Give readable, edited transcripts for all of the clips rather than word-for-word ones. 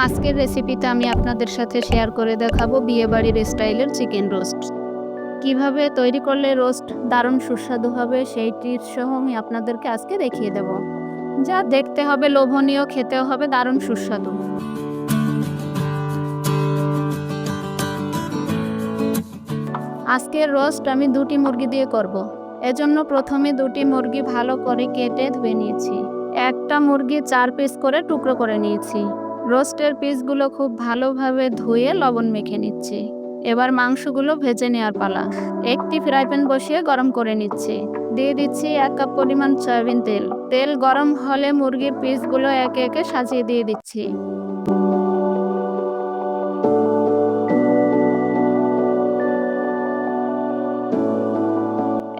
আজকের রেসিপিতে আমি আপনাদের সাথে শেয়ার করে দেখাবো বিয়েবাড়ির স্টাইলের চিকেন রোস্ট। কিভাবে তৈরি করলে রোস্ট দারুণ সুস্বাদু হবে সেই টিপস সহ আমি আপনাদেরকে আজকে দেখিয়ে দেব। যা দেখতে হবে লোভনীয়, খেতেও হবে দারুণ সুস্বাদু। আজকের রোস্ট আমি 2টি মুরগি দিয়ে করব। এজন্য প্রথমে 2টি মুরগি ভালো করে কেটে ধুয়ে নিয়েছি। একটা মুরগি 4 পিস করে টুকরো করে নিয়েছি। রোস্টের পিসগুলো খুব ভালোভাবে ধুয়ে লবণ মেখে নিচ্ছি। এবার মাংসগুলো ভেজে নেওয়ার পালা। একটি ফ্রাই প্যান বসিয়ে গরম করে নিচ্ছি। দিয়ে দিচ্ছি 1 কাপ পরিমাণ সয়াবিন তেল। তেল গরম হলে মুরগির পিসগুলো একে একে সাজিয়ে দিয়ে দিচ্ছি।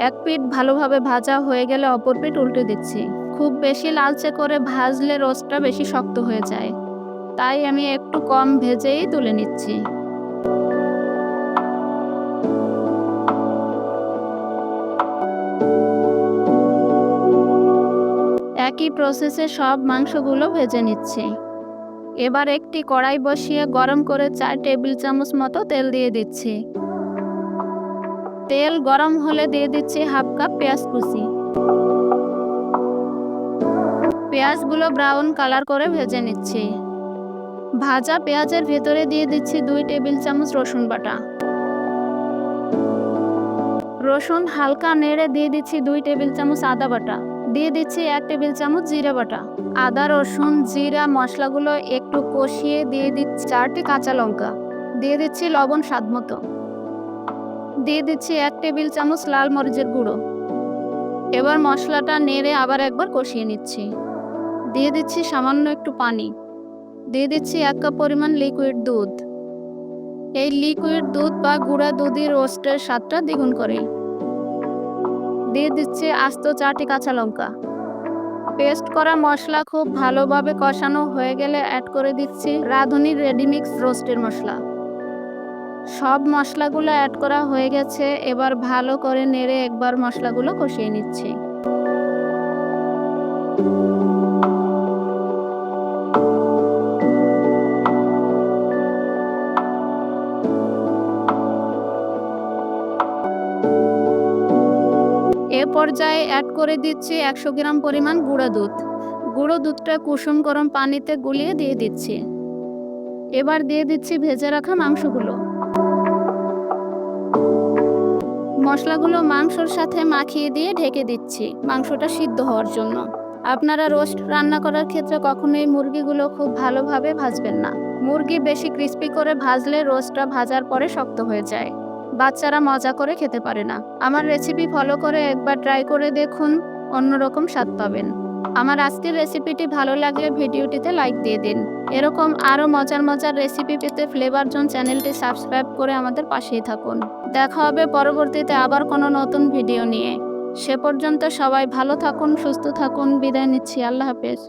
এক পিঠ ভালোভাবে ভাজা হয়ে গেলে অপর পিঠ উল্টে দিচ্ছি। খুব বেশি লালচে করে ভাজলে রোস্টটা বেশি শক্ত হয়ে যায়, তাই আমি একটু কম ভেজেই তুলে নিচ্ছি। একই প্রসেসে সব মাংসগুলো ভেজে নিচ্ছি। এবার একটি কড়াই বসিয়ে গরম করে 4 টেবিল চামচ মতো তেল দিয়ে দিচ্ছি। তেল গরম হলে দিয়ে দিচ্ছি 1/2 কাপ পেঁয়াজ কুচি। পেঁয়াজগুলো ব্রাউন কালার করে ভেজে নিচ্ছি। ভাজা পেঁয়াজের ভেতরে দিয়ে দিচ্ছি 2 টেবিল চামচ রসুন বাটা। রসুন হালকা নেড়ে দিয়ে দিচ্ছি 2 টেবিল চামচ আদা বাটা। দিয়ে দিচ্ছি 1 টেবিল চামচ জিরা বাটা। আদা, রসুন, জিরা মশলাগুলো একটু কষিয়ে দিয়ে দিচ্ছি 4টি কাঁচা লঙ্কা। দিয়ে দিচ্ছি লবণ স্বাদমতো। দিয়ে দিচ্ছি 1 টেবিল চামচ লাল মরিচের গুঁড়ো। এবার মশলাটা নেড়ে আবার একবার কষিয়ে নিচ্ছি। দিয়ে দিচ্ছি সামান্য একটু পানি। দিয়ে দিচ্ছি 1 কাপ পরিমাণ লিকুইড দুধ। এই লিকুইড দুধ বা গুঁড়া দুধই রোস্টের স্বাদটা দ্বিগুণ করে। দিয়ে দিচ্ছি আস্ত 4টি কাঁচা লঙ্কা। পেস্ট করা মশলা খুব ভালোভাবে কষানো হয়ে গেলে অ্যাড করে দিচ্ছি রাঁধুনির রেডিমিক্স রোস্টের মশলা। সব মশলাগুলো অ্যাড করা হয়ে গেছে। এবার ভালো করে নেড়ে একবার মশলাগুলো কষিয়ে নিচ্ছি। এ পর্যায়ে অ্যাড করে দিচ্ছি 100 গ্রাম পরিমাণ গুঁড়া দুধ। গুঁড়ো দুধটা কুসুম গরম পানিতে গুলিয়ে দিয়ে দিচ্ছি। এবার দিয়ে দিচ্ছি ভেজে রাখা মাংসগুলো। মশলাগুলো মাংসর সাথে মাখিয়ে দিয়ে ঢেকে দিচ্ছি মাংসটা সিদ্ধ হওয়ার জন্য। আপনারা রোস্ট রান্না করার ক্ষেত্রে কখনোই মুরগিগুলো খুব ভালোভাবে ভাজবেন না। মুরগি বেশি ক্রিস্পি করে ভাজলে রোস্টটা ভাজার পরে শক্ত হয়ে যায়। বাচ্চারা মজা করে খেতে পারে না। আমার রেসিপি ফলো করে একবার ট্রাই করে দেখুন, অন্যরকম স্বাদ পাবেন। আমার আজকের রেসিপিটি ভালো লাগলে ভিডিওটিতে লাইক দিয়ে দিন। এরকম আরও মজার মজার রেসিপি পেতে ফ্লেভার জোন চ্যানেলটি সাবস্ক্রাইব করে আমাদের পাশেই থাকুন। দেখা হবে পরবর্তীতে আবার কোনো নতুন ভিডিও নিয়ে। সে পর্যন্ত সবাই ভালো থাকুন, সুস্থ থাকুন। বিদায় নিচ্ছি। আল্লাহ হাফেজ।